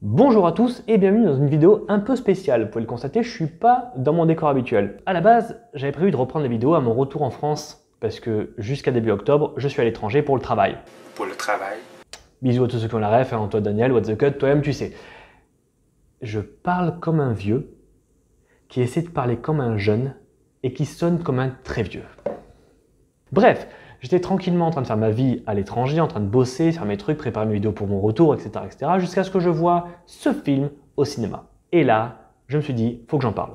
Bonjour à tous et bienvenue dans une vidéo un peu spéciale. Vous pouvez le constater, je suis pas dans mon décor habituel. À la base, j'avais prévu de reprendre les vidéos à mon retour en France parce que jusqu'à début octobre, je suis à l'étranger pour le travail. Bisous à tous ceux qui ont la ref, hein, toi Daniel, What the Cut, toi-même tu sais. Je parle comme un vieux qui essaie de parler comme un jeune et qui sonne comme un très vieux. Bref, j'étais tranquillement en train de faire ma vie à l'étranger, en train de bosser, faire mes trucs, préparer mes vidéos pour mon retour, etc. jusqu'à ce que je vois ce film au cinéma. Et là, je me suis dit, faut que j'en parle.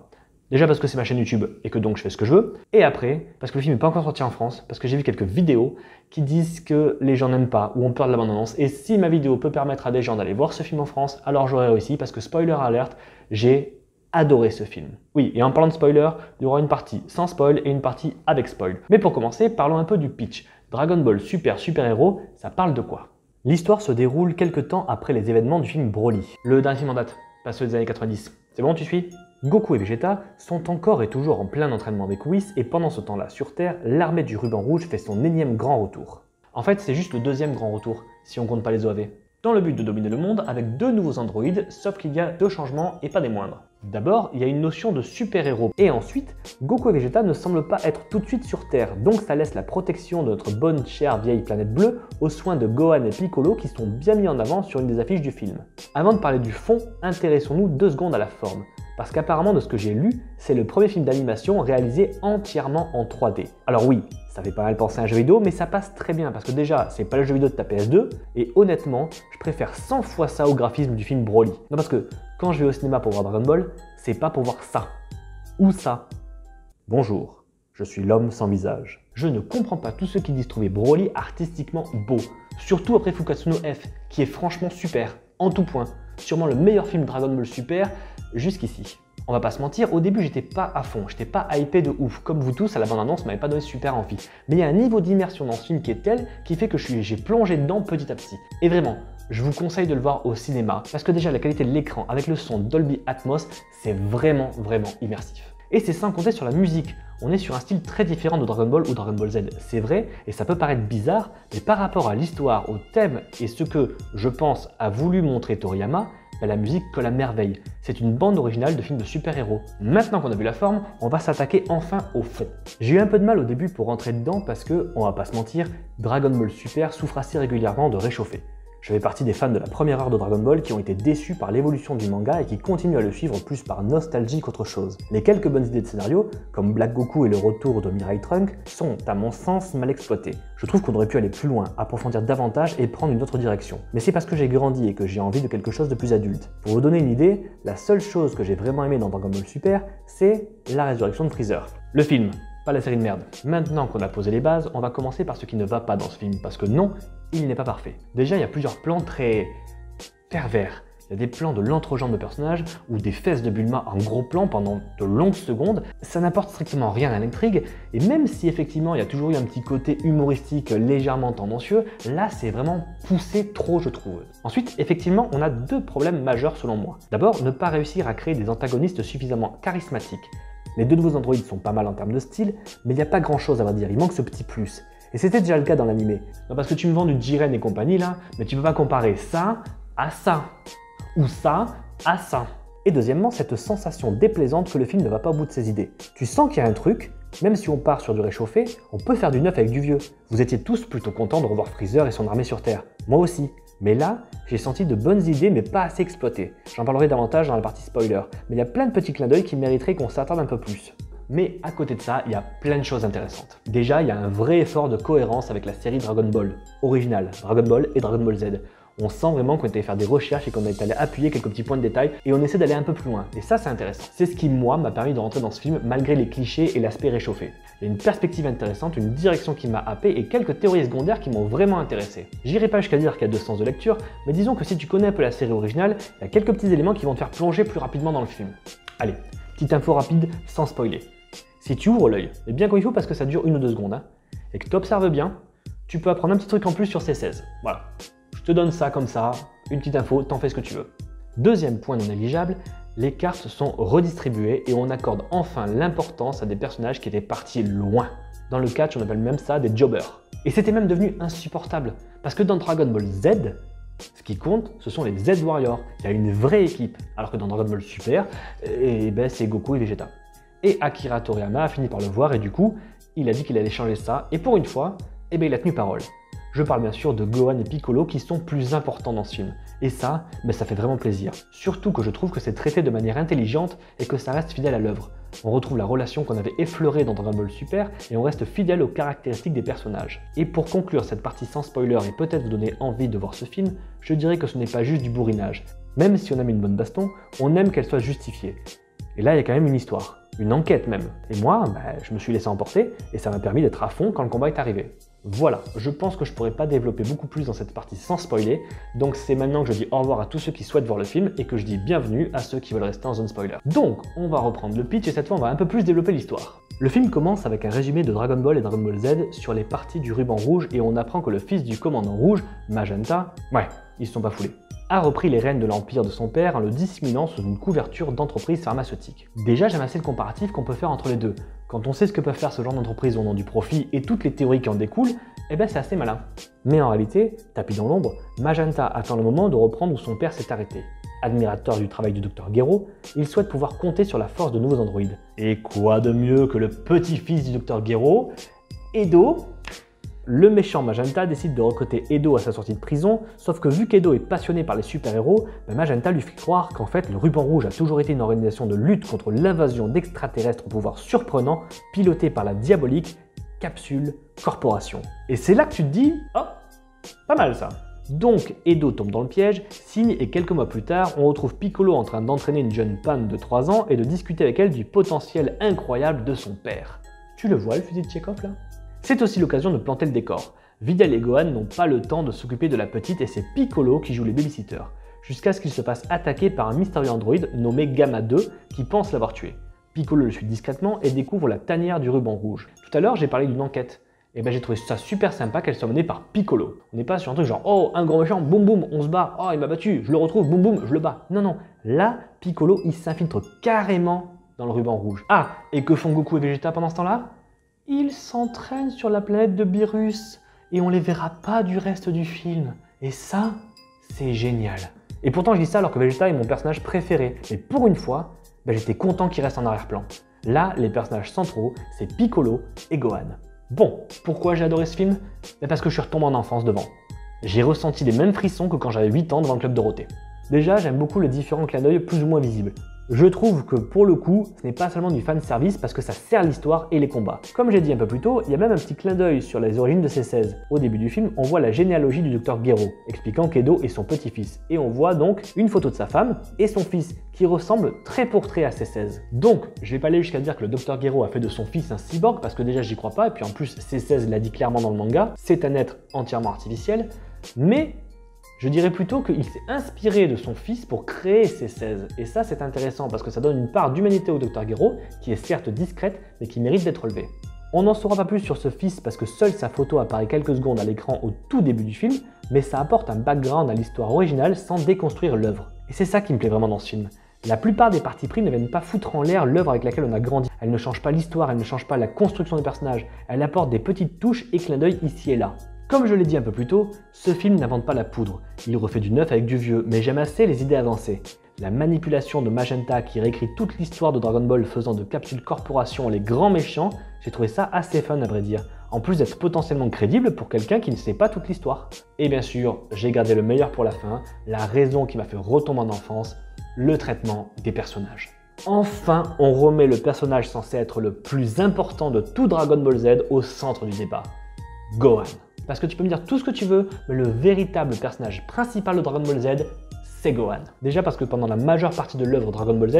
Déjà parce que c'est ma chaîne YouTube et que donc je fais ce que je veux. Et après, parce que le film n'est pas encore sorti en France, parce que j'ai vu quelques vidéos qui disent que les gens n'aiment pas ou ont peur de l'abandonnance. Et si ma vidéo peut permettre à des gens d'aller voir ce film en France, alors j'aurais réussi parce que spoiler alert, j'ai adoré ce film. Oui, et en parlant de spoiler, il y aura une partie sans spoil et une partie avec spoil. Mais pour commencer, parlons un peu du pitch. Dragon Ball Super Super Héros, ça parle de quoi? L'histoire se déroule quelques temps après les événements du film Broly. Le dernier film en date, pas ceux des années 90. C'est bon, tu suis? Goku et Vegeta sont encore et toujours en plein entraînement avec Whis et pendant ce temps-là, sur Terre, l'armée du ruban rouge fait son énième grand retour. En fait, c'est juste le deuxième grand retour, si on compte pas les OAV. Dans le but de dominer le monde avec deux nouveaux androïdes, sauf qu'il y a deux changements et pas des moindres. D'abord, il y a une notion de super-héros. Et ensuite, Goku et Vegeta ne semblent pas être tout de suite sur Terre, donc ça laisse la protection de notre bonne chère vieille planète bleue aux soins de Gohan et Piccolo qui sont bien mis en avant sur une des affiches du film. Avant de parler du fond, intéressons-nous 2 secondes à la forme. Parce qu'apparemment, de ce que j'ai lu, c'est le premier film d'animation réalisé entièrement en 3D. Alors oui, ça fait pas mal penser à un jeu vidéo, mais ça passe très bien parce que déjà, c'est pas le jeu vidéo de ta PS2, et honnêtement, je préfère 100 fois ça au graphisme du film Broly. Non, parce que quand je vais au cinéma pour voir Dragon Ball, c'est pas pour voir ça. Ou ça. Bonjour, je suis l'homme sans visage. Je ne comprends pas tous ceux qui disent trouver Broly artistiquement beau. Surtout après Fukatsuno F, qui est franchement super, en tout point. Sûrement le meilleur film Dragon Ball Super jusqu'ici. On va pas se mentir, au début j'étais pas à fond, j'étais pas hypé de ouf. Comme vous tous, à la bande-annonce m'avait pas donné super envie. Mais il y a un niveau d'immersion dans ce film qui est tel qui fait que j'ai plongé dedans petit à petit. Et vraiment, je vous conseille de le voir au cinéma parce que déjà la qualité de l'écran avec le son Dolby Atmos, c'est vraiment immersif. Et c'est sans compter sur la musique. On est sur un style très différent de Dragon Ball ou Dragon Ball Z, c'est vrai, et ça peut paraître bizarre, mais par rapport à l'histoire, au thème et ce que, je pense, a voulu montrer Toriyama, la musique colle à merveille. C'est une bande originale de film de super-héros. Maintenant qu'on a vu la forme, on va s'attaquer enfin au fond. J'ai eu un peu de mal au début pour rentrer dedans parce que, on va pas se mentir, Dragon Ball Super souffre assez régulièrement de réchauffer. Je fais partie des fans de la première heure de Dragon Ball qui ont été déçus par l'évolution du manga et qui continuent à le suivre plus par nostalgie qu'autre chose. Les quelques bonnes idées de scénario, comme Black Goku et le retour de Mirai Trunks, sont, à mon sens, mal exploitées. Je trouve qu'on aurait pu aller plus loin, approfondir davantage et prendre une autre direction. Mais c'est parce que j'ai grandi et que j'ai envie de quelque chose de plus adulte. Pour vous donner une idée, la seule chose que j'ai vraiment aimé dans Dragon Ball Super, c'est la résurrection de Freezer. Le film, pas la série de merde. Maintenant qu'on a posé les bases, on va commencer par ce qui ne va pas dans ce film, parce que non, il n'est pas parfait. Déjà, il y a plusieurs plans très pervers. Il y a des plans de l'entrejambe de personnages ou des fesses de Bulma en gros plan pendant de longues secondes. Ça n'apporte strictement rien à l'intrigue, et même si effectivement il y a toujours eu un petit côté humoristique légèrement tendancieux, là c'est vraiment poussé trop je trouve. Ensuite, effectivement, on a 2 problèmes majeurs selon moi. D'abord, ne pas réussir à créer des antagonistes suffisamment charismatiques. Les 2 nouveaux androïdes sont pas mal en termes de style, mais il n'y a pas grand chose à vrai dire, il manque ce petit plus. Et c'était déjà le cas dans l'animé. Non, parce que tu me vends du Jiren et compagnie là, mais tu peux pas comparer ça à ça, ou ça à ça. Et deuxièmement, cette sensation déplaisante que le film ne va pas au bout de ses idées. Tu sens qu'il y a un truc, même si on part sur du réchauffé, on peut faire du neuf avec du vieux. Vous étiez tous plutôt contents de revoir Freezer et son armée sur Terre. Moi aussi. Mais là, j'ai senti de bonnes idées mais pas assez exploitées. J'en parlerai davantage dans la partie spoiler, mais il y a plein de petits clins d'œil qui mériteraient qu'on s'attarde un peu plus. Mais à côté de ça, il y a plein de choses intéressantes. Déjà, il y a un vrai effort de cohérence avec la série Dragon Ball originale, Dragon Ball et Dragon Ball Z. On sent vraiment qu'on est allé faire des recherches et qu'on est allé appuyer quelques petits points de détail et on essaie d'aller un peu plus loin. Et ça, c'est intéressant. C'est ce qui, moi, m'a permis de rentrer dans ce film malgré les clichés et l'aspect réchauffé. Il y a une perspective intéressante, une direction qui m'a happé et quelques théories secondaires qui m'ont vraiment intéressé. J'irai pas jusqu'à dire qu'il y a 2 sens de lecture, mais disons que si tu connais un peu la série originale, il y a quelques petits éléments qui vont te faire plonger plus rapidement dans le film. Allez, petite info rapide sans spoiler. Si tu ouvres l'œil, et bien comme il faut parce que ça dure 1 ou 2 secondes, hein, et que tu observes bien, tu peux apprendre un petit truc en plus sur ces 16. Voilà. Je te donne ça comme ça, une petite info, t'en fais ce que tu veux. Deuxième point non négligeable, les cartes sont redistribuées et on accorde enfin l'importance à des personnages qui étaient partis loin. Dans le catch, on appelle même ça des jobbers. Et c'était même devenu insupportable, parce que dans Dragon Ball Z, Ce qui compte, ce sont les Z-Warriors. Il y a une vraie équipe, alors que dans Dragon Ball Super, c'est Goku et Vegeta. Et Akira Toriyama a fini par le voir et du coup, il a dit qu'il allait changer ça. Et pour une fois, il a tenu parole. Je parle bien sûr de Gohan et Piccolo qui sont plus importants dans ce film. Et ça, ça fait vraiment plaisir. Surtout que je trouve que c'est traité de manière intelligente et que ça reste fidèle à l'œuvre. On retrouve la relation qu'on avait effleurée dans Dragon Ball Super et on reste fidèle aux caractéristiques des personnages. Et pour conclure cette partie sans spoiler et peut-être vous donner envie de voir ce film, je dirais que ce n'est pas juste du bourrinage. Même si on aime une bonne baston, on aime qu'elle soit justifiée. Et là, il y a quand même une histoire, une enquête même. Et moi, je me suis laissé emporter et ça m'a permis d'être à fond quand le combat est arrivé. Voilà, je pense que je pourrais pas développer beaucoup plus dans cette partie sans spoiler, donc c'est maintenant que je dis au revoir à tous ceux qui souhaitent voir le film et que je dis bienvenue à ceux qui veulent rester en zone spoiler. Donc, on va reprendre le pitch et cette fois on va un peu plus développer l'histoire. Le film commence avec un résumé de Dragon Ball et Dragon Ball Z sur les parties du ruban rouge et on apprend que le fils du commandant rouge, Magenta, ils se sont pas foulés, a repris les rênes de l'empire de son père en le dissimulant sous une couverture d'entreprise pharmaceutique. Déjà, j'aime assez le comparatif qu'on peut faire entre les deux. Quand on sait ce que peuvent faire ce genre d'entreprise au nom du profit et toutes les théories qui en découlent, c'est assez malin. Mais en réalité, tapis dans l'ombre, Magenta attend le moment de reprendre où son père s'est arrêté. Admirateur du travail du Dr Gero, il souhaite pouvoir compter sur la force de nouveaux androïdes. Et quoi de mieux que le petit-fils du Dr Gero, Edo? Le méchant Magenta décide de recruter Edo à sa sortie de prison, sauf que vu qu'Edo est passionné par les super-héros, Magenta lui fait croire qu'en fait le Ruban Rouge a toujours été une organisation de lutte contre l'invasion d'extraterrestres au pouvoir surprenant, pilotée par la diabolique Capsule Corporation. Et c'est là que tu te dis, oh, pas mal ça. Donc Edo tombe dans le piège, signe et quelques mois plus tard, on retrouve Piccolo en train d'entraîner une jeune Pan de 3 ans et de discuter avec elle du potentiel incroyable de son père. Tu le vois le fusil de Chekhov là? C'est aussi l'occasion de planter le décor. Videl et Gohan n'ont pas le temps de s'occuper de la petite et c'est Piccolo qui joue les babysitters, jusqu'à ce qu'il se fasse attaquer par un mystérieux androïde nommé Gamma 2 qui pense l'avoir tué. Piccolo le suit discrètement et découvre la tanière du ruban rouge. Tout à l'heure, j'ai parlé d'une enquête. J'ai trouvé ça super sympa qu'elle soit menée par Piccolo. On n'est pas sur un truc genre « Oh, un grand méchant, boum boum, on se bat, oh, il m'a battu, je le retrouve, boum boum, je le bats ». Non, non, là, Piccolo, il s'infiltre carrément dans le ruban rouge. Ah, et que font Goku et Vegeta pendant ce temps-là? Ils s'entraînent sur la planète de Beerus et on les verra pas du reste du film. Et ça, c'est génial. Et pourtant, je dis ça alors que Vegeta est mon personnage préféré. Mais pour une fois, j'étais content qu'il reste en arrière-plan. Là, les personnages centraux, c'est Piccolo et Gohan. Bon, pourquoi j'ai adoré ce film? Parce que je suis retombé en enfance devant. J'ai ressenti les mêmes frissons que quand j'avais 8 ans devant le Club Dorothée. Déjà, j'aime beaucoup les différents clins d'œil plus ou moins visibles. Je trouve que pour le coup, ce n'est pas seulement du fan service parce que ça sert l'histoire et les combats. Comme j'ai dit un peu plus tôt, il y a même un petit clin d'œil sur les origines de C16. Au début du film, on voit la généalogie du Dr Gero, expliquant qu'Edo est son petit-fils. Et on voit donc une photo de sa femme et son fils, qui ressemble trait pour trait à C16. Donc, je vais pas aller jusqu'à dire que le Dr Gero a fait de son fils un cyborg, parce que déjà j'y crois pas, et puis en plus C16 l'a dit clairement dans le manga, c'est un être entièrement artificiel, mais je dirais plutôt qu'il s'est inspiré de son fils pour créer C16. Et ça, c'est intéressant parce que ça donne une part d'humanité au Dr Gero, qui est certes discrète, mais qui mérite d'être relevée. On n'en saura pas plus sur ce fils parce que seule sa photo apparaît quelques secondes à l'écran au tout début du film, mais ça apporte un background à l'histoire originale sans déconstruire l'œuvre. Et c'est ça qui me plaît vraiment dans ce film. La plupart des parties pris ne viennent pas foutre en l'air l'œuvre avec laquelle on a grandi. Elle ne change pas l'histoire, elle ne change pas la construction des personnages, elle apporte des petites touches et clins d'œil ici et là. Comme je l'ai dit un peu plus tôt, ce film n'invente pas la poudre, il refait du neuf avec du vieux, mais j'aime assez les idées avancées. La manipulation de Magenta qui réécrit toute l'histoire de Dragon Ball faisant de Capsule Corporation les grands méchants, j'ai trouvé ça assez fun à vrai dire, en plus d'être potentiellement crédible pour quelqu'un qui ne sait pas toute l'histoire. Et bien sûr, j'ai gardé le meilleur pour la fin, la raison qui m'a fait retomber en enfance, le traitement des personnages. Enfin, on remet le personnage censé être le plus important de tout Dragon Ball Z au centre du débat, Gohan. Parce que tu peux me dire tout ce que tu veux, mais le véritable personnage principal de Dragon Ball Z, c'est Gohan. Déjà parce que pendant la majeure partie de l'œuvre Dragon Ball Z,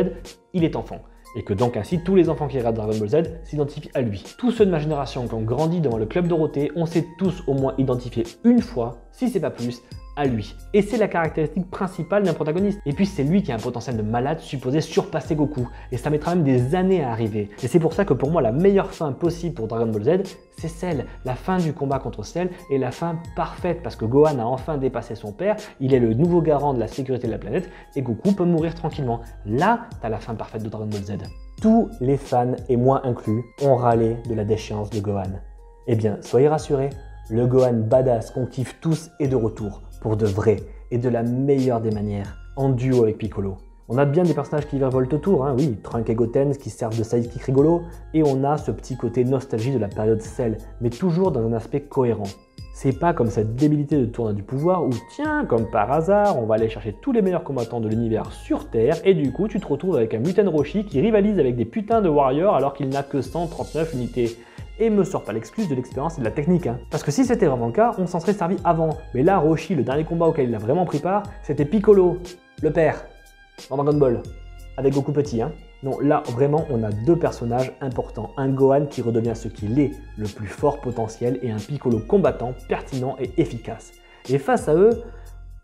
il est enfant. Et que donc ainsi, tous les enfants qui regardent Dragon Ball Z s'identifient à lui. Tous ceux de ma génération qui ont grandi devant le Club Dorothée, on s'est tous au moins identifiés une fois, si c'est pas plus, à lui. Et c'est la caractéristique principale d'un protagoniste. Et puis c'est lui qui a un potentiel de malade supposé surpasser Goku. Et ça mettra même des années à arriver. Et c'est pour ça que pour moi la meilleure fin possible pour Dragon Ball Z, c'est Cell. La fin du combat contre Cell est la fin parfaite parce que Gohan a enfin dépassé son père, il est le nouveau garant de la sécurité de la planète et Goku peut mourir tranquillement. Là, t'as la fin parfaite de Dragon Ball Z. Tous les fans, et moi inclus, ont râlé de la déchéance de Gohan. Eh bien, soyez rassurés, le Gohan badass qu'on kiffe tous est de retour. Pour de vrai. et de la meilleure des manières, en duo avec Piccolo. On a bien des personnages qui virevoltent autour, hein, oui, Trunks et Goten qui servent de sidekick rigolo, et on a ce petit côté nostalgie de la période Cell, mais toujours dans un aspect cohérent. C'est pas comme cette débilité de tournoi du pouvoir où, tiens, comme par hasard, on va aller chercher tous les meilleurs combattants de l'univers sur Terre, et du coup tu te retrouves avec un Muten Roshi qui rivalise avec des putains de warriors alors qu'il n'a que 139 unités. Et me sort pas l'excuse de l'expérience et de la technique, hein. Parce que si c'était vraiment le cas, on s'en serait servi avant. Mais là, Roshi, le dernier combat auquel il a vraiment pris part, c'était Piccolo, le père, dans Dragon Ball, avec Goku petit, hein. Non, là, vraiment, on a deux personnages importants. Un Gohan qui redevient ce qu'il est, le plus fort potentiel, et un Piccolo combattant, pertinent et efficace. Et face à eux,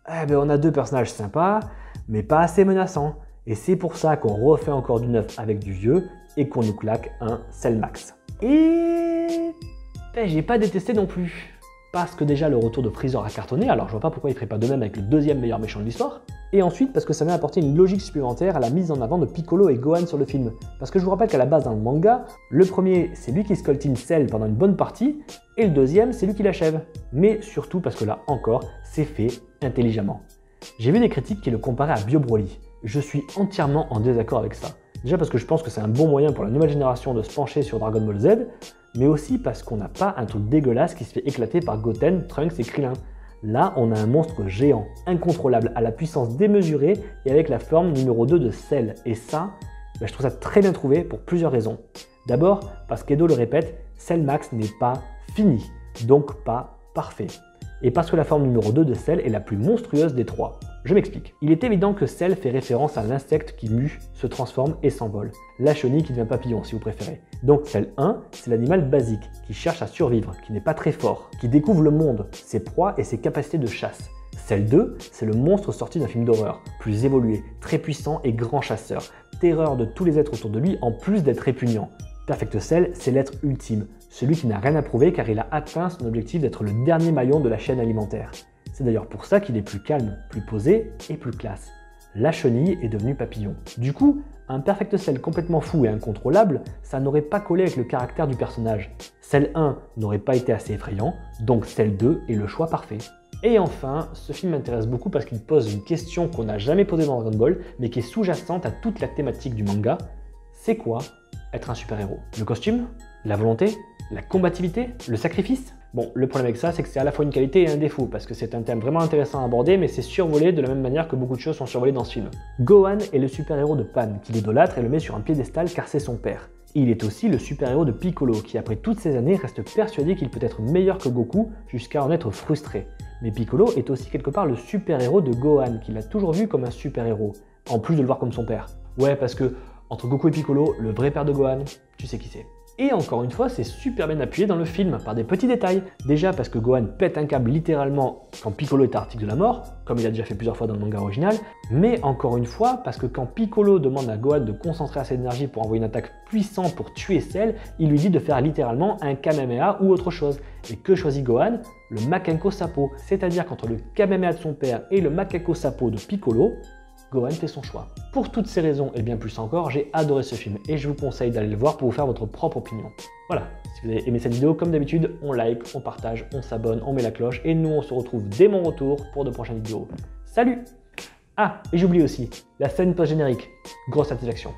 on a deux personnages sympas, mais pas assez menaçants. Et c'est pour ça qu'on refait encore du neuf avec du vieux, et qu'on nous claque un Cell Max. Et j'ai pas détesté non plus. Parce que déjà le retour de Freezer a cartonné, alors je vois pas pourquoi il ferait pas de même avec le deuxième meilleur méchant de l'histoire. Et ensuite parce que ça vient apporter une logique supplémentaire à la mise en avant de Piccolo et Gohan sur le film. Parce que je vous rappelle qu'à la base dans le manga, le premier c'est lui qui scoltine Cell pendant une bonne partie, et le deuxième c'est lui qui l'achève. Mais surtout parce que là encore, c'est fait intelligemment. J'ai vu des critiques qui le comparaient à Bio Broly. Je suis entièrement en désaccord avec ça. Déjà parce que je pense que c'est un bon moyen pour la nouvelle génération de se pencher sur Dragon Ball Z, mais aussi parce qu'on n'a pas un truc dégueulasse qui se fait éclater par Goten, Trunks et Krillin. Là, on a un monstre géant, incontrôlable, à la puissance démesurée et avec la forme numéro 2 de Cell. Et ça, je trouve ça très bien trouvé pour plusieurs raisons. D'abord, parce qu'Edo le répète, Cell Max n'est pas fini, donc pas parfait. Et parce que la forme numéro 2 de Cell est la plus monstrueuse des trois. Je m'explique. Il est évident que Cell fait référence à l'insecte qui mue, se transforme et s'envole. La chenille qui devient papillon si vous préférez. Donc Cell 1, c'est l'animal basique, qui cherche à survivre, qui n'est pas très fort, qui découvre le monde, ses proies et ses capacités de chasse. Cell 2, c'est le monstre sorti d'un film d'horreur, plus évolué, très puissant et grand chasseur, terreur de tous les êtres autour de lui en plus d'être répugnant. Perfect Cell, c'est l'être ultime, celui qui n'a rien à prouver car il a atteint son objectif d'être le dernier maillon de la chaîne alimentaire. C'est d'ailleurs pour ça qu'il est plus calme, plus posé et plus classe. La chenille est devenue papillon. Du coup, un Perfect Cell complètement fou et incontrôlable, ça n'aurait pas collé avec le caractère du personnage. Cell 1 n'aurait pas été assez effrayant, donc Cell 2 est le choix parfait. Et enfin, ce film m'intéresse beaucoup parce qu'il pose une question qu'on n'a jamais posée dans Dragon Ball, mais qui est sous-jacente à toute la thématique du manga. C'est quoi être un super-héros? Le costume? La volonté? La combativité? Le sacrifice? Bon, le problème avec ça, c'est que c'est à la fois une qualité et un défaut, parce que c'est un thème vraiment intéressant à aborder, mais c'est survolé de la même manière que beaucoup de choses sont survolées dans ce film. Gohan est le super-héros de Pan, qui l'idolâtre et le met sur un piédestal car c'est son père. Et il est aussi le super-héros de Piccolo, qui après toutes ces années reste persuadé qu'il peut être meilleur que Goku, jusqu'à en être frustré. Mais Piccolo est aussi quelque part le super-héros de Gohan, qu'il a toujours vu comme un super-héros, en plus de le voir comme son père. Ouais, parce que entre Goku et Piccolo, le vrai père de Gohan, tu sais qui c'est. Et encore une fois, c'est super bien appuyé dans le film, par des petits détails. Déjà parce que Gohan pète un câble littéralement quand Piccolo est à l'article de la mort, comme il a déjà fait plusieurs fois dans le manga original, mais encore une fois parce que quand Piccolo demande à Gohan de concentrer assez d'énergie pour envoyer une attaque puissante pour tuer Cell, il lui dit de faire littéralement un Kamehameha ou autre chose. Et que choisit Gohan? Le Makenko Sappo, c'est-à-dire qu'entre le Kamehameha de son père et le Makenko Sappo de Piccolo, Gohan fait son choix. Pour toutes ces raisons et bien plus encore, j'ai adoré ce film et je vous conseille d'aller le voir pour vous faire votre propre opinion. Voilà, si vous avez aimé cette vidéo, comme d'habitude, on like, on partage, on s'abonne, on met la cloche et nous on se retrouve dès mon retour pour de prochaines vidéos. Salut! Ah, et j'oublie aussi, la scène post-générique, grosse satisfaction.